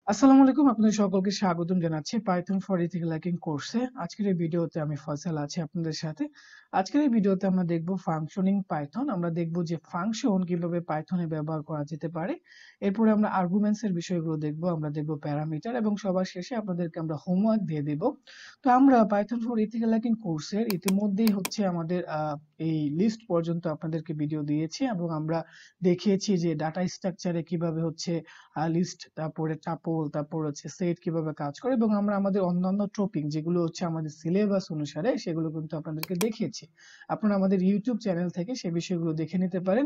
আসসালামু আলাইকুম, আপনাদের সকলকে স্বাগতম জানাচ্ছি পাইথন ফর ইথিক্যাল হ্যাকিং কোর্সে। আজকের এই ভিডিওতে আমি ফয়সাল আছি আপনাদের সাথে। আজকের এই ভিডিওতে আমরা দেখব ফাংশনিং পাইথন। আমরা দেখব যে ফাংশন কিভাবে পাইথনে ব্যবহার করা যেতে পারে। এরপরে আমরা আর্গুমেন্টস এর বিষয়গুলো দেখব, আমরা দেখব প্যারামিটার এবং সবার শেষে আপনাদেরকে আমরা হোমওয়ার্ক দিয়ে দেব। তো আমরা পাইথন ফর ইথিক্যাল হ্যাকিং কোর্সের ইতিমধ্যেই আমাদের এই লিস্ট পর্যন্ত আপনাদেরকে ভিডিও দিয়েছি এবং আমরা দেখিয়েছি যে ডাটা স্ট্রাকচারে কিভাবে লিস্ট, তারপরে টাপল, তারপর সেট কিভাবে কাজ করে এবং আমরা আমাদের অন্যান্য টপিক যেগুলো আমাদের সিলেবাস অনুসারে সেগুলো কিন্তু আপনাদেরকে দেখিয়েছি। আপনারা আমাদের ইউটিউব চ্যানেল থেকে সেই বিষয়গুলো দেখে নিতে পারেন।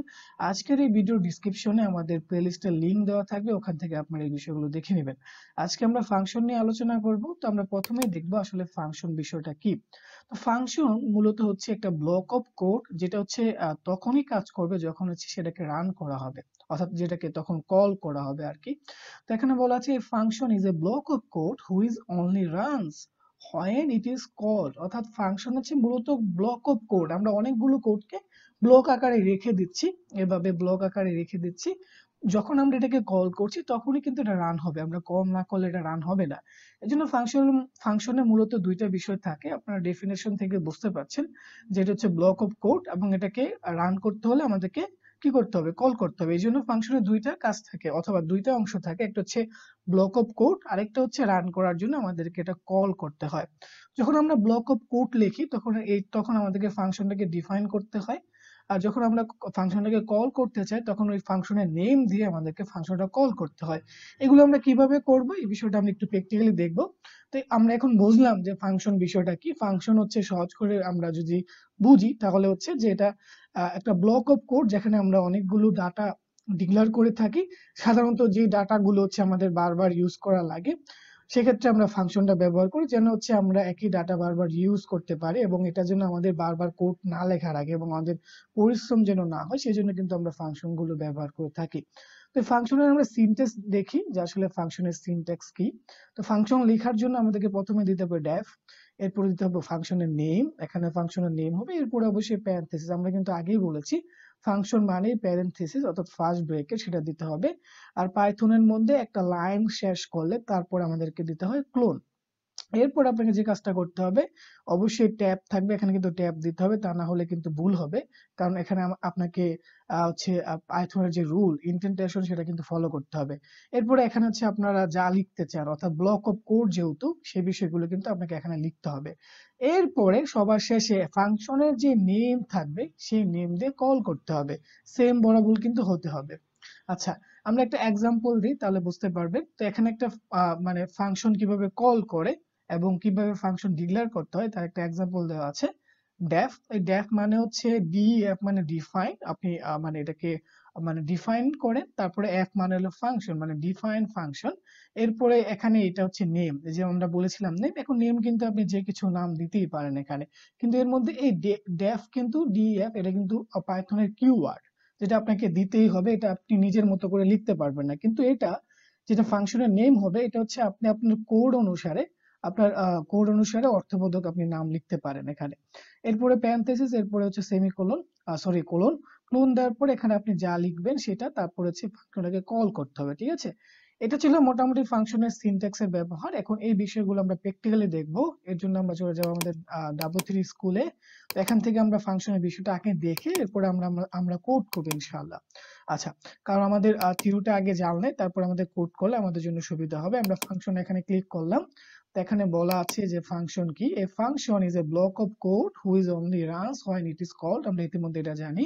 আজকের এই ভিডিও ডিসক্রিপশনে আমাদের প্লেলিস্টের লিংক দেওয়া থাকবে, ওখান থেকে আপনারা এই বিষয়গুলো দেখে নেবেন। আজকে আমরা ফাংশন নিয়ে আলোচনা করব। তো আমরা প্রথমেই দেখব আসলে ফাংশন বিষয়টা কি। তো ফাংশন মূলত একটা ব্লক অফ কোড, যেটা তখনই কাজ করবে যখন সেটাকে রান করা হবে, অর্থাৎ যেটাকে তখন কল করা হবে আর কি। তো এখানে বলা আছে function is a block of code which only runs when it is called, অর্থাৎ ফাংশন মূলত ব্লক অফ কোড। আমরা অনেকগুলো কোডকে ব্লক আকারে রেখে দিচ্ছি, এভাবে ব্লক আকারে রেখে দিচ্ছি। যখন আমরা এটাকে কল করছি তখনই কিন্তু এটা রান হবে, আমরা কল না করলে এটা রান হবে না। এজন্য ফাংশনে মূলত দুইটা বিষয় থাকে, আপনারা ডেফিনেশন থেকে বুঝতে পারছেন, যেটা ব্লক অফ কোড এবং এটাকে রান করতে হলে আমাদেরকে কি করতে হবে, কল করতে হবে। এই জন্য ফাংশনের দুইটা কাজ থাকে অথবা দুইটা অংশ থাকে, একটা ব্লক অফ কোড, আরেকটা রান করার জন্য আমাদেরকে এটা কল করতে হয়। যখন আমরা ব্লক অফ কোড লিখি তখন আমাদেরকে ফাংশনটাকে ডিফাইন করতে হয়, আর যখন আমরা ফাংশনটাকে কল করতে চাই তখন ওই ফাংশনের নেম দিয়ে আমাদেরকে ফাংশনটা কল করতে হয়। এগুলো আমরা কিভাবে করব এই বিষয়টা আমরা একটু প্র্যাকটিক্যালি দেখব। তো আমরা এখন বুঝলাম যে ফাংশন বিষয়টা কি। ফাংশন সহজ করে আমরা যদি বুঝি তাহলে যে এটা একটা ব্লক অফ কোড, যেখানে আমরা অনেকগুলো ডাটা ডিক্লেয়ার করে থাকি। সাধারণত যে ডাটাগুলো আমাদের বারবার ইউজ করা লাগে, সেক্ষেত্রে আমরা ফাংশনটা ব্যবহার করি, যেন আমরা একই ডাটা বারবার ইউজ করতে পারি এবং এটা যেন আমাদের বারবার কোড না লেখার আগে এবং আমাদের পরিশ্রম যেন না হয়, সেই জন্য কিন্তু আমরা ফাংশন গুলো ব্যবহার করে থাকি। তো ফাংশনের আমরা সিনট্যাক্স দেখি যে আসলে ফাংশনের সিনট্যাক্স কি। তো ফাংশন লেখার জন্য আমাদেরকে প্রথমে দিতে হবে ডেফ, এরপরে দিতে হবে ফাংশনের নেম, এখানে ফাংশনের নেম হবে, এরপরে অবশ্যই প্যারেনথেসিস। আমরা কিন্তু আগেই বলেছি ফাংশন মানে প্যারেনথেসিস অর্থাৎ ফার্স্ট ব্রেকেট, সেটা দিতে হবে। আর পাইথনের মধ্যে একটা লাইন শেষ করলে তারপর আমাদেরকে দিতে হয় ক্লোন। এরপর আপনাকে যে কাজটা করতে হবে, অবশ্যই ট্যাব থাকবে, এখানে কিন্তু ট্যাব দিতে হবে, তা না হলে কিন্তু ভুল হবে। কারণ এখানে আপনাকে পাইথনের যে রুল ইনডেন্টেশন সেটা কিন্তু ফলো করতে হবে। এরপরে এখানে আপনারা যা লিখতে চান, অর্থাৎ ব্লক অফ কোড যেহেতু, সেই বিষয়গুলো কিন্তু আপনাকে এখানে লিখতে হবে। এরপরে সবার শেষে ফাংশনের যে নেম থাকবে সেই নেম দিয়ে কল করতে হবে, সেম বরাবর কিন্তু হতে হবে। আচ্ছা, আমরা একটা এক্সাম্পল দিই তাহলে বুঝতে পারবেন। তো এখানে একটা মানে ফাংশন কিভাবে কল করে এবং কিভাবে ফাংশন ডিক্লেয়ার করতে হয় তার একটা এক্সাম্পল দেওয়া আছে। ডেফ, এই ডেফ মানে ডিএফ মানে ডিফাইন, আপনি মানে এটাকে ডিফাইন করেন, তারপরে এফ মানে হলো ফাংশন, মানে ডিফাইন ফাংশন। এরপরে এখানে এটা নেম, যে আমরা বলেছিলাম নেম। এখন নেম কিন্তু আপনি যে কিছু নাম দিতেই পারেন এখানে, কিন্তু এর মধ্যে এই ডেফ কিন্তু ডিএফ, এটা কিন্তু পাইথনের কিওয়ার্ড, যেটা আপনাকে দিতেই হবে। এটা আপনি নিজের মতো করে লিখতে পারবেন না, কিন্তু এটা যেটা ফাংশনের নেম হবে, এটা আপনি আপনার কোড অনুসারে অর্থবোধক আপনি নাম লিখতে পারেন এখানে। এরপরে প্যারেনথেসিস, এরপরে সেমিকোলন, সরি কোলন। ক্লোন দেওয়ার পরে এখানে আপনি যা লিখবেন সেটা, তারপরে ফাংশনটাকে কল করতে হবে, ঠিক আছে। এটা ছিল মোটামুটি ফাংশনের সিনট্যাক্সের ব্যবহার। এখন এই বিষয়গুলো আমরা প্র্যাকটিক্যালি দেখব। এর জন্য আমরা চলে যাব আমাদের W3 স্কুলে। তো এখান থেকে আমরা ফাংশনের বিষয়টা আগে দেখে এরপরে আমরা কোড করব ইনশাআল্লাহ। আচ্ছা, কারণ আমাদের থিওরিটা আগে জানলে তারপর আমাদের কোড করলে আমাদের জন্য সুবিধা হবে। আমরা ফাংশন এখানে ক্লিক করলাম। তো এখানে বলা আছে যে ফাংশন কি। A function is a block of code which only runs when it is called. আমরা ইতিমধ্যে এটা জানি।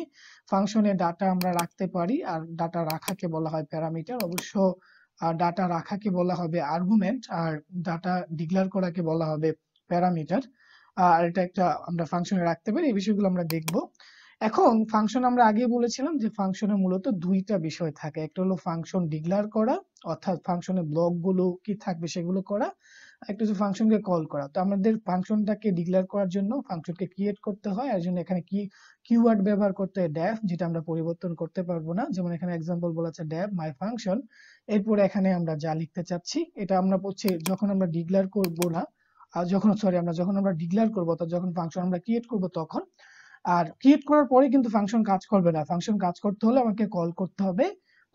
ফাংশনে ডাটা আমরা রাখতে পারি, আর ডাটা রাখাকে বলা হয় প্যারামিটার। অবশ্য ডাটা রাখাকে বলা হবে আর্গুমেন্ট, আর ডাটা ডিক্লেয়ার করাকে বলা হবে প্যারামিটার। আর এটা একটা আমরা ফাংশনে রাখতে পারি, এই বিষয়গুলো আমরা দেখব। এখন ফাংশন আমরা আগে বলেছিলাম যে ফাংশনে মূলত দুইটা বিষয় থাকে, একটা হলো ফাংশন ডিক্লেয়ার করা, অর্থাৎ ফাংশনের ব্লক গুলো কি থাকবে সেগুলো করা, একটা ফাংশনকে কল করা। তো আমাদের ফাংশনটাকে ডিক্লেয়ার করার জন্য ফাংশনকে ক্রিয়েট করতে হয়, এর জন্য এখানে কি কিওয়ার্ড ব্যবহার করতে হয় ডেফ, যেটা আমরা পরিবর্তন করতে পারবো না। যেমন এখানে এক্সাম্পল বলা আছে ডেফ মাই ফাংশন। এরপরে এখানে আমরা যা লিখতে চাচ্ছি এটা আমরা যখন আমরা ডিক্লেয়ার করব না, আর যখন আমরা ডিক্লেয়ার করবো, অর্থাৎ যখন ফাংশন আমরা ক্রিয়েট করব তখন। আর ক্রিয়েট করার পরে কিন্তু ফাংশন কাজ করবে না, ফাংশন কাজ করতে হলে আমাকে কল করতে হবে।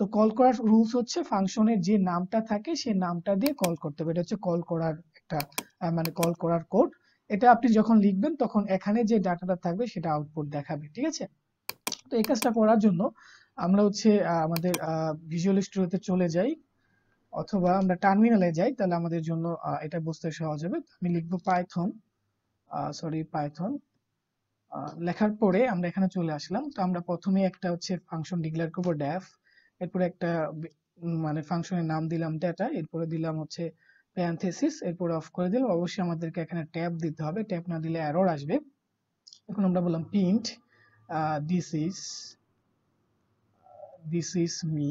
তো কল করার রুলস হচ্ছে ফাংশনের যে নামটা থাকে সেই নামটা দিয়ে কল করতে হবে। এটা হচ্ছে কল করার একটা মানে কল করার কোড। এটা আপনি যখন লিখবেন তখন এখানে যে ডাটাটা থাকবে সেটা আউটপুট দেখাবে, ঠিক আছে? তো এই কাজটা করার জন্য আমরা হচ্ছে আমাদের ভিজুয়াল স্টুডিওতে চলে যাই অথবা আমরা টার্মিনালে যাই, তাহলে আমাদের জন্য এটা বুঝতে সহজ হবে। আমি লিখবো পাইথন লেখার পরে আমরা এখানে চলে আসলাম। তো আমরা প্রথমে একটা হচ্ছে ফাংশন ডিক্লেয়ার করবো ডেফ, এরপরে একটা মানে ফাংশনের নাম দিলাম ডেটা, এরপরে দিলাম হচ্ছে প্যারেনথেসিস, এরপরে অফ করে দিলাম। অবশ্যই আমাদেরকে এখানে ট্যাব দিতে হবে, ট্যাব না দিলে এরর আসবে। এখন আমরা বললাম print this is me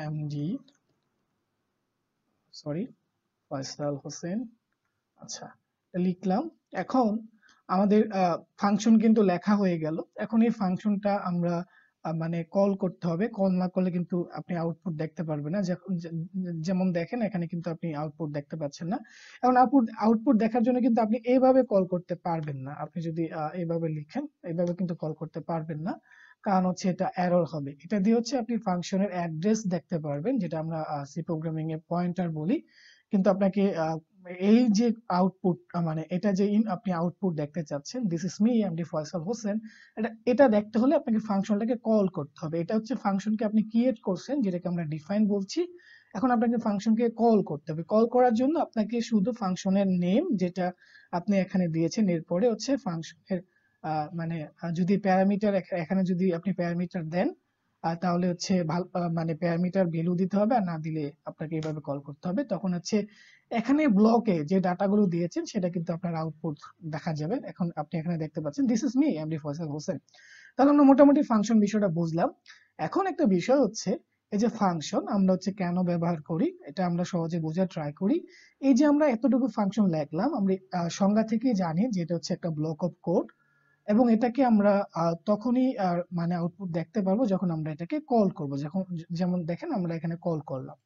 MD Faisal Hossain. আচ্ছা, লিখলাম। এখন আমাদের ফাংশন কিন্তু লেখা হয়ে গেল। এখন এই ফাংশনটা আমরা মানে কল করতে হবে। কল না করলে কিন্তু আপনি আউটপুট দেখতে পারবেন না। যেমন দেখেন এখানে কিন্তু আপনি আউটপুট দেখতে পাচ্ছেন না। এখন আউটপুট দেখার জন্য কিন্তু আপনি এইভাবে কল করতে পারবেন না। আপনি যদি এইভাবে লিখেন, এইভাবে কিন্তু কল করতে পারবেন না, কারণ হচ্ছে এটা এরর হবে। এটা দিয়ে হচ্ছে আপনি ফাংশনের অ্যাড্রেস দেখতে পারবেন, যেটা আমরা সি প্রোগ্রামিং এ পয়েন্টার বলি। কিন্তু আপনাকে এই যে আউটপুট মানে এটা যে আপনি আউটপুট দেখতে চাচ্ছেন, this is me MD Faisal Hossain, এটা দেখতে হলে আপনাকে ফাংশনটাকে কল করতে হবে। এটা হচ্ছে ফাংশনকে আপনি ক্রিয়েট করছেন, যেটাকে আমরা ডিফাইন বলছি। এখন আপনাকে ফাংশনকে কল করতে হবে। কল করার জন্য আপনাকে শুধু ফাংশনের নেম যেটা আপনি এখানে দিয়েছেন, এরপরে হচ্ছে ফাংশনের মানে যদি প্যারামিটার এখানে যদি আপনি প্যারামিটার দেন তাহলে হচ্ছে মানে প্যারামিটার ভ্যালু দিতে হবে, আর না দিলে আপনাকে এইভাবে কল করতে হবে। তখন হচ্ছে এখানে ব্লকে যে ডাটাগুলো দিয়েছেন সেটা কিন্তু আপনার আউটপুট দেখা যাবে। এখন আপনি এখানে দেখতে পাচ্ছেন this is me MD Faisal Hossain. তাহলে আমরা মোটামুটি ফাংশন বিষয়টা বুঝলাম। এখন একটা বিষয় হচ্ছে এই যে ফাংশন আমরা হচ্ছে কেন ব্যবহার করি, এটা আমরা সহজে বোঝার ট্রাই করি। এই যে আমরা এতটুকু ফাংশন লিখলাম, আমরা সংজ্ঞা থেকেই জানি যে এটা হচ্ছে একটা ব্লক অফ কোড, এবং এটাকে আমরা তখনই মানে আউটপুট দেখতে পারবো যখন আমরা এটাকে কল করব। যেমন দেখেন আমরা এখানে কল করলাম।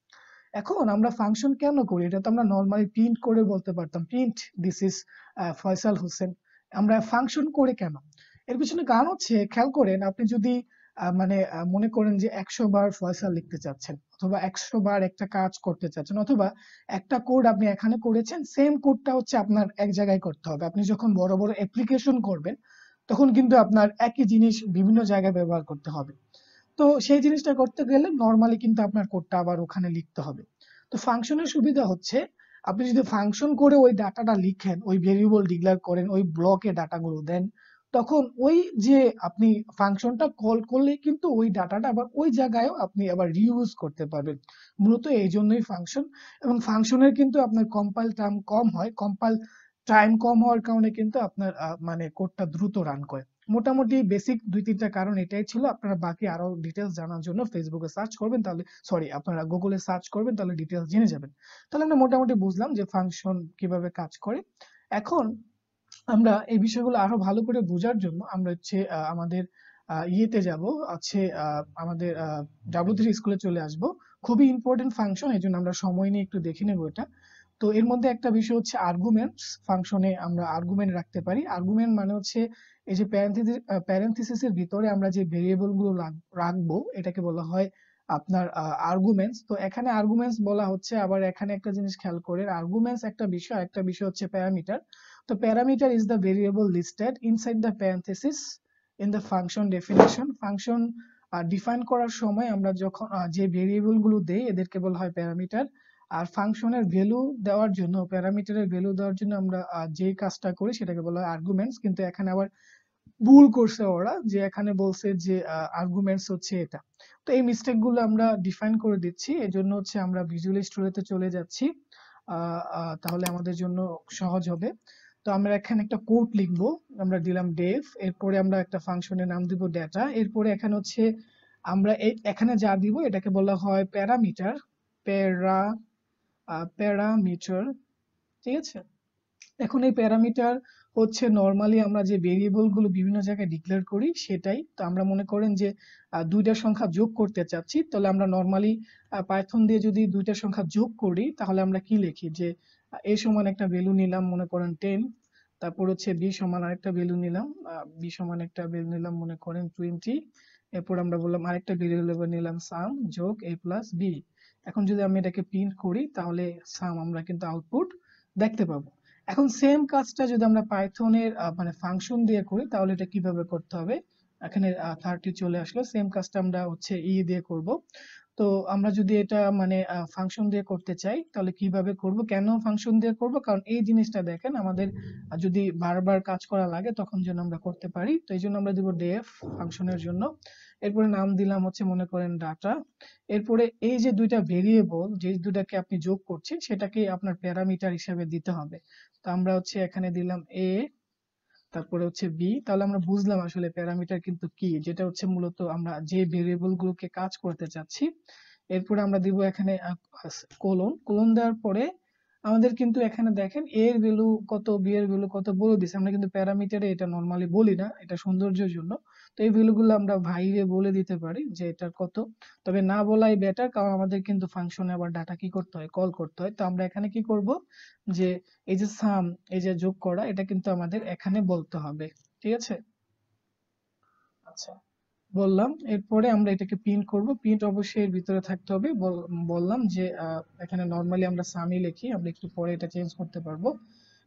এখন আমরা ফাংশন কেন করি, এটা তো আমরা নরমালি প্রিন্ট করে বলতে পারতাম, print this is Faisal Hossain. আমরা ফাংশন করে কেন, এর পিছনে কারণ হচ্ছে খেয়াল করেন, আপনি যদি মানে মনে করেন যে 100 বার ফয়সাল লিখতে চাচ্ছেন, অথবা 100 বার একটা কাজ করতে চাচ্ছেন, অথবা একটা কোড আপনি এখানে করেছেন, সেম কোডটা হচ্ছে আপনার এক জায়গায় করতে হবে। আপনি যখন বড় বড় অ্যাপ্লিকেশন করবেন তখন কিন্তু আপনার একই জিনিস বিভিন্ন জায়গায় ব্যবহার করতে হবে। তো সেই জিনিসটা করতে গেলে নরমালি কিন্তু আপনার কোডটা আবার ওখানে লিখতে হবে। তো ফাংশনের সুবিধা হচ্ছে আপনি যদি ফাংশন করে ওই ডাটাটা লিখেন, ওই ভেরিয়েবল ডিক্লেয়ার করেন, ওই ব্লকে ডাটাগুলো দেন, তখন ওই যে আপনি ফাংশনটা কল করলে কিন্তু ওই ডাটাটা আবার ওই জায়গায়ও আপনি আবার রিইউজ করতে পারবেন। মূলত এই জন্যই ফাংশন। এবং ফাংশনের কিন্তু আপনার কম্পাইল টাইম কম হওয়ার কারণে কিন্তু আপনার মানে কোডটা দ্রুত রান করে। মোটামুটি বেসিক 2-3টা কারণ এটাই ছিল। আপনারা বাকি আরো ডিটেলস জানার জন্য ফেসবুকে সার্চ করবেন, তাহলে আপনারা গুগলে সার্চ করবেন, তাহলে ডিটেলস জেনে যাবেন। তাহলে আমরা মোটামুটি বুঝলাম যে ফাংশন কিভাবে কাজ করে। এখন আমরা এই বিষয়গুলো আরো ভালো করে বোঝার জন্য আমরা হচ্ছে আমাদের ইয়েতে যাব, আছে আমাদের W3 স্কুলে চলে আসব। খুবই ইম্পর্টেন্ট ফাংশন, এই জন্য আমরা সময় নিয়ে একটু দেখে নেব এটা। তো এর মধ্যে একটা বিষয় হচ্ছে আর্গুমেন্টস। ফাংশনে আমরা আর্গুমেন্ট রাখতে পারি। আর্গুমেন্ট মানে হচ্ছে এই যে প্যারেনথেসিসের ভিতরে আমরা যে ভেরিয়েবল গুলো রাখবো এটাকে বলা হয় আপনার আর্গুমেন্টস। তো এখানে আর্গুমেন্টস বলা হচ্ছে, আবার এখানে একটা জিনিস খেয়াল করে, আর্গুমেন্টস একটা বিষয় হচ্ছে প্যারামিটার। তো parameter is the variable listed inside the parenthesis in the function definition. Function define করার সময় আমরা যখন যে ভেরিয়েবল গুলো দেই এদেরকে বলা হয় প্যারামিটার। আর ফাংশনের ভ্যালু দেওয়ার জন্য, প্যারামিটারের ভ্যালু দেওয়ার জন্য আমরা যে কাজটা করি সেটাকে বলা হয় আর্গুমেন্টস। কিন্তু এখানে আবার ভুল করছে ওরা, যে এখানে বলছে যে আর্গুমেন্টস হচ্ছে এটা। তো এই মিস্টেক গুলো আমরা ডিফাইন করে দিচ্ছি, এজন্য হচ্ছে আমরা ভিজুয়াল স্টুডিওতে চলে যাচ্ছি, তাহলে আমাদের জন্য সহজ হবে। তো আমরা এখানে একটা কোড লিখবো, আমরা দিলাম ডেভ, এরপরে আমরা একটা ফাংশনের নাম দিব ডেটা, এরপরে এখানে হচ্ছে আমরা এখানে যা দিব এটাকে বলা হয় প্যারামিটার, প্যারামিটার, ঠিক আছে? এখন এই প্যারামিটার হচ্ছে নরমালি আমরা যে ভেরিয়েবল গুলো বিভিন্ন জায়গায় ডিক্লেয়ার করি সেটাই। তো আমরা মনে করেন যে দুইটা সংখ্যা যোগ করতে চাচ্ছি, তাহলে আমরা নরমালি পাইথন দিয়ে যদি দুইটা সংখ্যা যোগ করি তাহলে আমরা কি লিখি, যে a সমান একটা ভ্যালু নিলাম মনে করেন 10, তারপর হচ্ছে b সমান আরেকটা ভ্যালু নিলাম, b সমান একটা ভ্যালু নিলাম মনে করেন 20, এরপর আমরা বললাম আরেকটা ভেরিয়েবল নিলাম সাম যোগ a প্লাস b। এখন যদি আমি এটাকে প্রিন্ট করি তাহলে সাম আমরা কিন্তু আউটপুট দেখতে পাবো। এখন সেম কাজটা যদি আমরা পাইথনের মানে ফাংশন দিয়ে করি তাহলে এটা কিভাবে করতে হবে, এখানে 30 চলে আসলো, সেম কাজটা আমরা হচ্ছে দিয়ে করব। তো আমরা যদি এটা মানে ফাংশন দিয়ে করতে চাই তাহলে কিভাবে করব, কেন ফাংশন দিয়ে করব, কারণ এই জিনিসটা দেখেন আমাদের যদি বারবার কাজ করা লাগে তখন যেন আমরা করতে পারি। তো এই জন্য আমরা দিব def ফাংশনের জন্য। এরপরে নাম দিলাম হচ্ছে মনে করেন ডাটা। এরপরে এই যে দুইটা ভেরিয়েবল যে দুটাকে আপনি যোগ করছেন সেটাকে আপনার প্যারামিটার হিসেবে দিতে হবে। তো আমরা হচ্ছে এখানে দিলাম a, তারপরে হচ্ছে b। তাহলে আমরা বুঝলাম আসলে প্যারামিটার কিন্তু কি, যেটা হচ্ছে মূলত আমরা যে ভেরিয়েবল গুলোকে কাজ করতে চাচ্ছি। এরপরে আমরা দিব এখানে কোলন। কোলন দেওয়ার পরে আমাদের কিন্তু এখানে দেখেন a এর ভ্যালু কত, b এর ভ্যালু কত বলে দিছে। আমরা কিন্তু প্যারামিটারে এটা নরমালি বলি না, এটা সৌন্দর্যের জন্য। তো এই ভ্যালুগুলো আমরা বাইরে বলে দিতে পারি যে এটা কত, তবে না বলাই বেটার, কারণ আমাদের কিন্তু ফাংশনে আবার ডাটা কি করতে হয়, কল করতে হয়। তো আমরা এখানে কি করব যে এই যে সাম, এই যে যোগ করা, এটা কিন্তু আমাদের এখানে বলতে হবে, ঠিক আছে। আচ্ছা, বললাম। এরপরে আমরা এটাকে প্রিন্ট করব, প্রিন্ট অবশ্যই এর ভিতরে থাকতে হবে। বললাম যে এখানে নরমালি আমরা সামই লিখি, আমরা একটু পরে এটা চেঞ্জ করতে পারবো।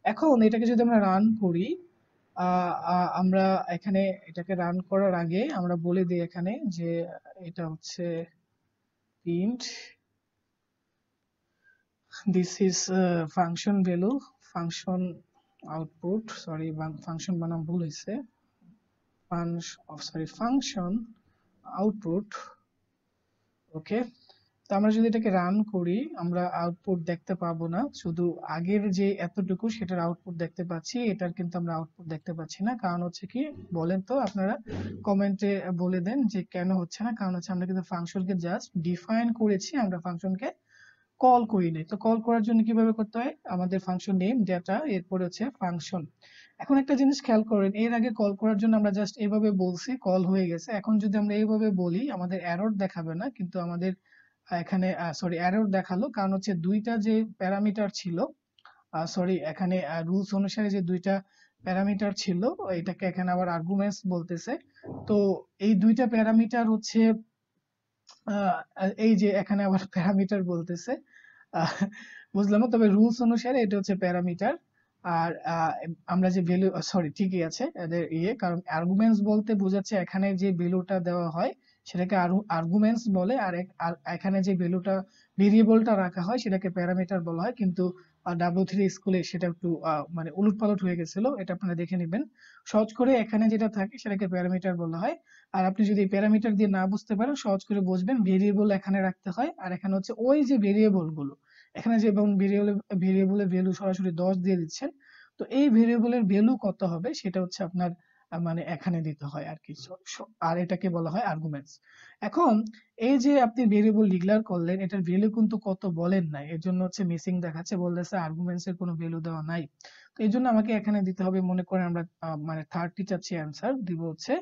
এখন এটাকে যদি আমরা রান করি, আমরা এখানে এটাকে রান করার আগে আমরা বলে দিই এখানে যে এটা হচ্ছে print this is function value, function output, sorry function বানাম ভুল হয়েছে, ফাংশন আউটপুট। ওকে, তো আমরা যদি এটাকে রান করি আমরা আউটপুট দেখতে পাবো না, শুধু আগের যে এতটুকু সেটার আউটপুট দেখতে পাচ্ছি, এটার কিন্তু আমরা আউটপুট দেখতে পাচ্ছি না। কারণ হচ্ছে কি বলেন তো আপনারা কমেন্টে বলে দেন যে কেন হচ্ছে না। কারণ হচ্ছে আমরা কিন্তু ফাংশনকে জাস্ট ডিফাইন করেছি, আমরা ফাংশনকে কল করি নাই। তো কল করার জন্য কিভাবে করতে হয়, আমাদের ফাংশন নেম ডেটা, এরপরে হচ্ছে ফাংশন। এখন একটা জিনিস খেয়াল করেন, এর আগে কল করার জন্য আমরা জাস্ট এইভাবে বলছি, কল হয়ে গেছে। এখন যদি আমরা এইভাবে বলি আমাদের এরর দেখাবে না, কিন্তু আমাদের এখানে সরি এরর দেখালো, কারণ হচ্ছে দুইটা যে প্যারামিটার ছিল, সরি এখানে রুলস অনুসারে যে দুইটা প্যারামিটার ছিল এটাকে এখানে আবার আর্গুমেন্টস বলতেছে। তো এই দুইটা প্যারামিটার হচ্ছে এই যে এখানে আবার প্যারামিটার বলতেছে, বুঝলাম না, তবে রুলস অনুসারে এটা হচ্ছে প্যারামিটার। আর আমরা যে ভ্যালু, সরি ঠিকই আছে এদের কারণ আর্গুমেন্টস বলতে বোঝাচ্ছে এখানে যে ভ্যালুটা দেওয়া হয় সেটাকে আর্গুমেন্টস বলে, আর এখানে যে ভ্যালুটা ভেরিয়েবলটা রাখা হয় সেটাকে প্যারামিটার বলা হয়। কিন্তু W3 স্কুলে সেটা একটু মানে উলটপালট হয়ে গেছিল, এটা আপনারা দেখে নেবেন। সহজ করে এখানে যেটা থাকে সেটাকে প্যারামিটার বলা হয়। আর আপনি যদি প্যারামিটার দিয়ে না বুঝতে পারেন সহজ করে বুঝবেন, ভেরিয়েবল এখানে রাখতে হয়, আর এখানে হচ্ছে ওই যে ভেরিয়েবল গুলো, এখানে যে ভেরিয়েবলের ভ্যালু সরাসরি 10 দিয়ে দিচ্ছেন, তো এই ভেরিয়েবলের ভ্যালু কত হবে সেটা হচ্ছে আপনার মানে এখানে দিতে হয় আর কি। আর এটাকে বলা হয় আর্গুমেন্টস। এখন এই যে আপনি ভেরিয়েবল ডিক্লেয়ার করলেন, এটার ভ্যালু কিন্তু কত বলেন নাই, এর জন্য হচ্ছে মিসিং দেখাচ্ছে, বলতেছে আর্গুমেন্টস এর কোনো ভ্যালু দেওয়া নাই। তো এই জন্য আমাকে এখানে দিতে হবে, মনে করেন আমরা মানে 30 চাচ্ছি, অ্যান্সার দিব হচ্ছে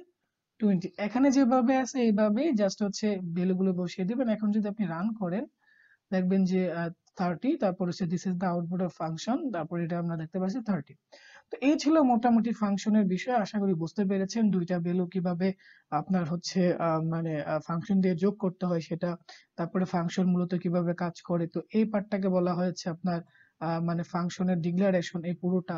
20। এখানে যেভাবে আছে এইভাবেই জাস্ট হচ্ছে ভ্যালু গুলো বসিয়ে দিবেন। এখন যদি আপনি রান করেন দেখবেন যে 30, তারপর হচ্ছে this is the output of function, তারপর এটা আমরা দেখতে পাচ্ছি 30। তো এই ছিল মোটামুটি ফাংশনের বিষয়, আশা করি বুঝতে পেরেছেন দুইটা ভ্যালু কিভাবে আপনার হচ্ছে মানে ফাংশন দিয়ে যোগ করতে হয় সেটা, তারপরে ফাংশন মূলত কিভাবে কাজ করে। তো এই পার্টটাকে বলা হয়েছে আপনার মানে ফাংশনের ডিক্লারেশন। এই পুরোটা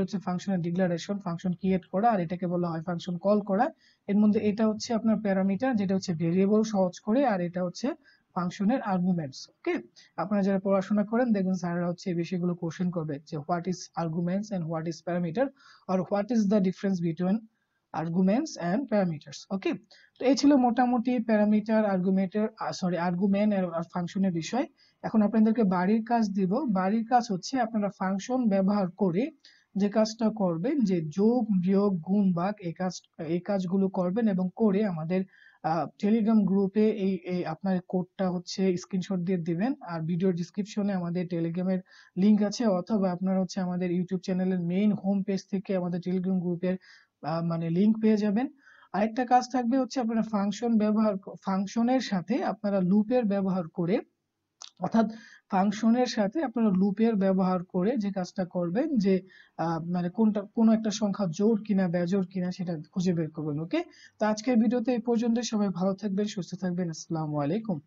হচ্ছে ফাংশনের ডিক্লারেশন, ফাংশন ক্রিয়েট করা, আর এটাকে বলা হয় ফাংশন কল করা। এর মধ্যে এটা হচ্ছে আপনার প্যারামিটার, যেটা হচ্ছে ভেরিয়েবল সহজ করে, আর এটা হচ্ছে ফাংশনের আর্গুমেন্টস। ওকে, আপনারা যারা পড়াশোনা করেন দেখবেন স্যাররা হচ্ছে এই বিষয়গুলো কোশ্চেন করবে যে what is arguments and what is parameter, আর what is the difference between arguments and parameters. Okay, তো এই ছিল মোটামুটি প্যারামিটার, আর্গুমেন্ট আর ফাংশনের বিষয়। এখন আপনাদেরকে বাড়ির কাজ দিব। বাড়ির কাজ হচ্ছে আপনারা ফাংশন ব্যবহার করে যে কাজটা করবেন, যে যোগ বিয়োগ গুণ ভাগ, এই কাজগুলো করবেন, এবং করে আমাদের টেলিগ্রাম গ্রুপে এই আপনার কোডটা হচ্ছে স্ক্রিনশট দিয়ে দিবেন। আর ভিডিও ডিসক্রিপশনে আমাদের টেলিগ্রামের লিংক আছে, অথবা আপনারা হচ্ছে আমাদের ইউটিউব চ্যানেলের মেইন হোম পেজ থেকে আমাদের টেলিগ্রাম গ্রুপের মানে লিংক পেয়ে যাবেন। আরেকটা কাজ থাকবে হচ্ছে আপনারা ফাংশনের সাথে আপনারা লুপের ব্যবহার করে অর্থাৎ ফাংশনের সাথে আপনারা লুপের ব্যবহার করে যে কাজটা করবেন যে মানে কোন একটা সংখ্যা জোড় কিনা বেজোড় কিনা সেটা খুঁজে বের করবেন। ওকে, তো আজকের ভিডিওতে এই পর্যন্ত। সবাই ভালো থাকবেন, সুস্থ থাকবেন। আসসালামু আলাইকুম।